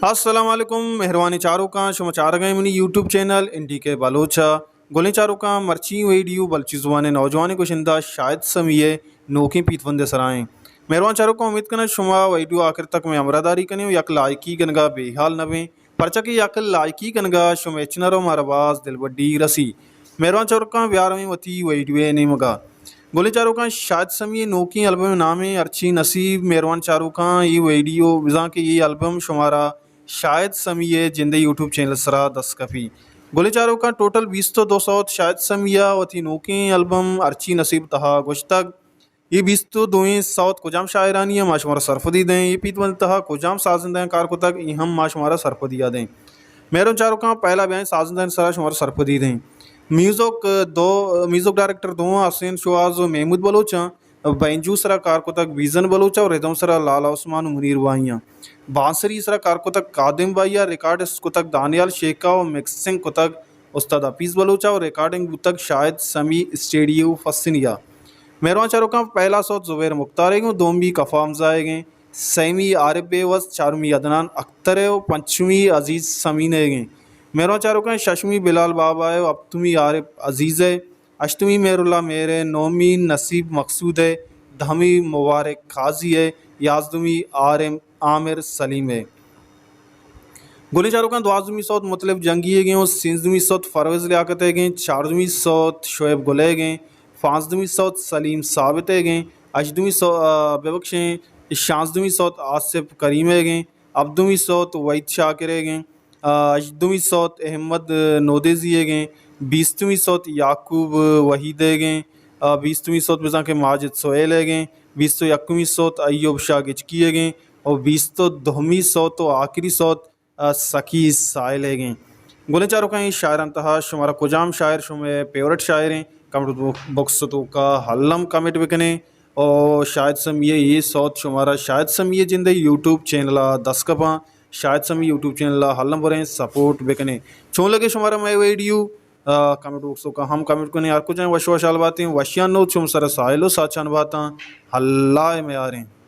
अस्सलाम वालेकुम मेहरबानी चारों का समाचार गए मनी यूट्यूब चैनल इंडी के बलोचा गोले चारों का मर्ची वीडियो बल्ची जुबान नौजवान को शिंदा शायद समिए नोकी पीतवंदे सराएं मेहरबान चारों का उम्मीद करना शुमा वीडियो आखिर तक में अमरादारी कने यक लाइकी गनगा बेहाल नवे परचा की यक लाइकी गनगा शुमेचनरो मरवाज दिलवड्डी रसी मेहरबान चारों का व्यार में वती वीडियो नहीं मगा गोले चारों का शायद समी नोकी एल्बम नाम है अर्ची नसीब मेहरबान चारों का ये वीडियो विजा के ये एल्बम शुमारा शायद समिए जिंदे यूट्यूब चैनल सरा दस्तकफी गोले चारों का टोटल 20 तो 200 शायद समिया वती नोकी एल्बम अर्ची नसीब तहा गुश्तक ये 20 तो दोएं साउथ कुजाम शायरानी है माशमारा सरफदी दें ये पीतवन तहा कुजाम साजंदा कार को तक ये हम माशमारा सरफदिया दें मेहरबान चारों का पहला बयान साजंदा सरा शुमारा सरफदी दें म्यूजिक डायरेक्टर दो हसन शुआज महमूद बलोचा बैंजू सरा कार को तक विजन बलोचा और रिदम सरा लाला उस्मान मुनीर वाइया बांसरी सरा कार को तक कादिम वाइया रिकॉर्ड को तक दानियाल शेखा और मिक्सिंग को तक उस्ताद हफीज़ बलोचा और रिकॉर्डिंग तक शायद समी स्टेडियो फसिनिया मेहरबान चारों का पहला सौत जुबैर मुख्तार दोमी कफ़ाम जाएंगे सैमी आरिफ बेवस चारमी अदनान अख्तर और पंचमी अजीज़ समीन गए मेहरबान चारों का शशमी बिलाल बाबा है अब्तुमी आरिफ अजीज़ है अष्टमी मेहरुल्ला मेरे नौमी नसीब मकसूद है दहमी मुबारक खाजी है याजदमी आमिर सलीम है गोली चारों का दुआजमी सौत मतलब जंगी है गए सिंजमी सौत फरवज लियाकत है गए चारदमी सौत शोएब गुले गए पाँचदमी सौत सलीम साबित है गए अशदमी सौ बेबख्शें शांसदमी सौत आसिफ करीम है गए अब्दुमी सौत वहीद शाकिर है गए अजदमी सौत अहमद नोदेजी है गए बीसवीं सौत याकूब वहीद है गए बीसवीं सौत बजा के माजिद सोहेल है गए 20 सौत अयूब शाह गिचकी है गए और 2 सौत तो आखिरी सौत सकी साइल है गए गोले चारों का शायर अंतहा शुमारा कुजाम शायर शुमे फेवरेट शायर हैं कमेंट बॉक्स तो का हल्लम कमेंट बिकने और शायद समिए ये सौत शुमारा शायद समिए जिंदे यूट्यूब चैनल दस्कपा शायद समी यूट्यूब चैनल हल्लम बरें सपोर्ट बेकने छो लगे शुमारा मैं वीडियो कमेंट बॉक्स का हम कमेंट करने यार कुछ वश वशाल बातें वशियान नो छुम सर साहिलो साचान बाता हल्ला में आ रहे हैं।